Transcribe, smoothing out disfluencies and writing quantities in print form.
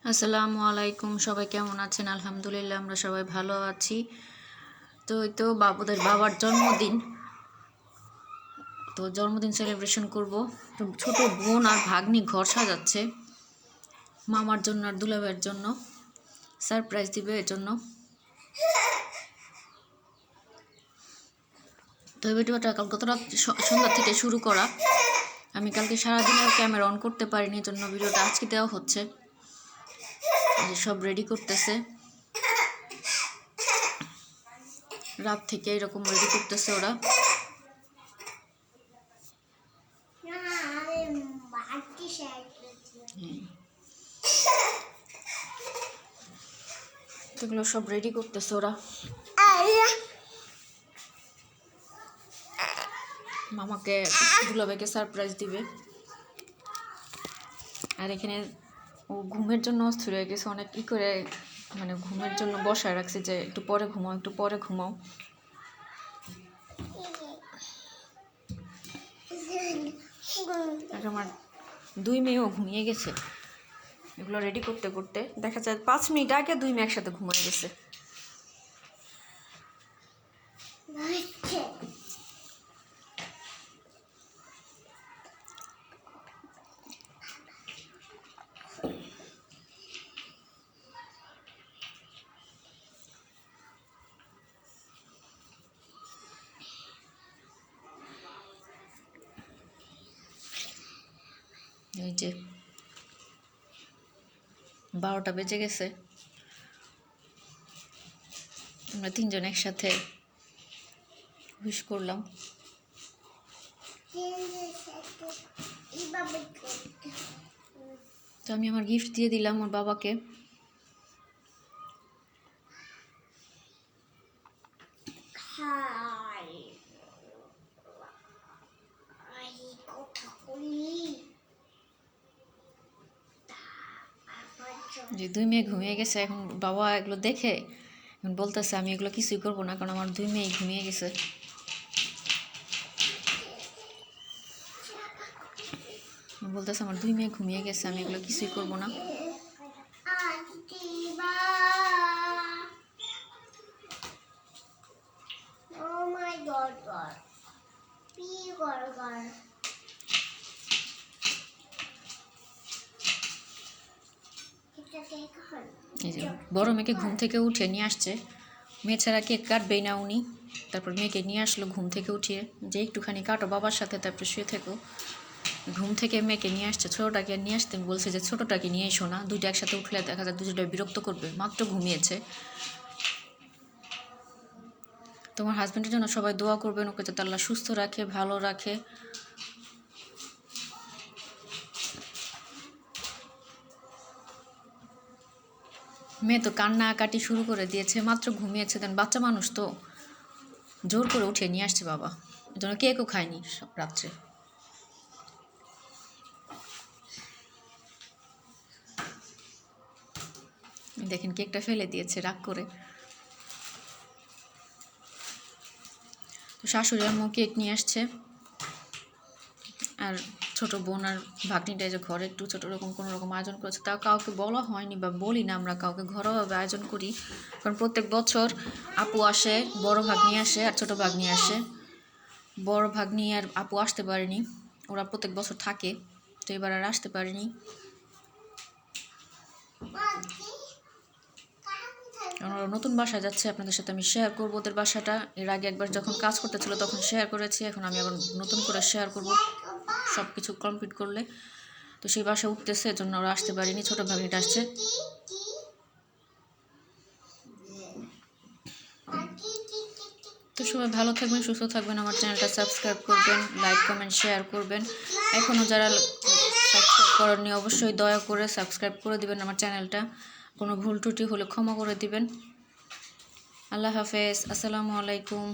আসসালামু আলাইকুম, সবাই কেমন আছেন? আলহামদুলিল্লাহ আমরা সবাই ভালো আছি। তো এই তো বাবুদের বাবার জন্মদিন, তো জন্মদিন সেলিব্রেশন করব। তো ছোট বোন আর ভাগ্নি ঘর সাজাচ্ছে মামার জন্য আর দুলাভাইয়ের জন্য, সারপ্রাইজ দিবে এর জন্য। তো এই ভিডিওটা কাল গত রাত সন্ধ্যা থেকে শুরু করা। আমি কালকে সারাদিন আর ক্যামেরা অন করতে পারিনি, জন্য ভিডিওটা আজকে দেওয়া হচ্ছে। সব রেডি করতেছে, রাত থেকে এরকম রেডি করতেছে ওরা। এগুলো সব রেডি করতেছে ওরা। মামাকে দুলাভাইকে সারপ্রাইজ দিবে। আর এখানে ও ঘুমের জন্য অস্থির হয়ে গেছে, অনেক করে মানে ঘুমের জন্য বসায় রাখছে যে একটু পরে ঘুমাও, একটু পরে ঘুমাও। আর আমার দুই মেয়েও ঘুমিয়ে গেছে। এগুলো রেডি করতে করতে দেখা যায় 5 মিনিট আগে দুই মেয়ে একসাথে ঘুমিয়ে গেছে। এই যে 12টা বেজে গেছে, আমরা তিনজন একসাথে উইশ করলাম। তো আমি আমার গিফট দিয়ে দিলাম ওর বাবাকে। যে দুই মেয়ে ঘুমিয়ে গেছে, এখন বাবা এগুলো দেখে এখন বলতেছে আমি এগুলো কিছুই করবো না, কারণ আমার দুই মেয়ে ঘুমিয়ে গেছে। বলতেছে আমার দুই মেয়ে ঘুমিয়ে গেছে, আমি এগুলো কিছুই করবো না। এই যে বড় মেয়েকে ঘুম থেকে উঠিয়ে নিয়ে আসছে, মেয়ে ছাড়া কেক কাটবেই না উনি। তারপর মেয়েকে নিয়ে আসলো ঘুম থেকে উঠিয়ে, যে একটুখানি কাটো বাবার সাথে, তারপর শুয়ে থেকো। ঘুম থেকে মেয়েকে নিয়ে আসছে, ছোটোটাকে নিয়ে আসতে বলছে যে ছোটোটাকে নিয়ে এসো না, দুইটা একসাথে উঠলে দেখা যায় দুটোটা বিরক্ত করবে, মাত্র ঘুমিয়েছে। তোমার হাজব্যান্ডের জন্য সবাই দোয়া করবেন, ওকে যাতে আল্লাহ সুস্থ রাখে, ভালো রাখে। মেয়ে তো কান্নাকাটি শুরু করে দিয়েছে, মাত্র ঘুমিয়েছে, দেন বাচ্চা মানুষ তো জোর করে উঠিয়ে নিয়ে আসছে বাবা, এই জন্য কেকও খায়নি রাত্রে। দেখেন কেকটা ফেলে দিয়েছে রাগ করে। তো শাশুড়ি আম্মু কেক নিয়ে আসছে, আর ছোট বোন আর ভাগ্নিটা যে ঘরে একটু ছোটো রকম কোনো রকম আয়োজন করেছে, তাও কাউকে বলা হয়নি বা বলি না আমরা কাউকে, ঘরোয়াভাবে আয়োজন করি। কারণ প্রত্যেক বছর আপু আসে, বড় ভাগ্নি আসে আর ছোট ভাগ্নি আসে। বড় ভাগ্নি আর আপু আসতে পারেনি, ওরা প্রত্যেক বছর থাকে, তো এবার আর আসতে পারেনি। ওরা নতুন বাসায় যাচ্ছে, আপনাদের সাথে আমি শেয়ার করবো ওদের বাসাটা। এর আগে একবার যখন কাজ করতেছিল তখন শেয়ার করেছি, এখন আমি আবার নতুন করে শেয়ার করব সব কিছু কমপ্লিট করলে। তো সেই বাসা উঠতেছে, এজন্য ওরা আসতে পারেনি, ছোটো ভাগ্নিটা আসছে। তো সবাই ভালো থাকবেন, সুস্থ থাকবেন, আমার চ্যানেলটা সাবস্ক্রাইব করবেন, লাইক কমেন্ট শেয়ার করবেন। এখনও যারা সাবস্ক্রাইব করেননি অবশ্যই দয়া করে সাবস্ক্রাইব করে দিবেন আমার চ্যানেলটা। কোনো ভুল ত্রুটি হলে ক্ষমা করে দিবেন। আল্লাহ হাফেজ, আসসালামু আলাইকুম।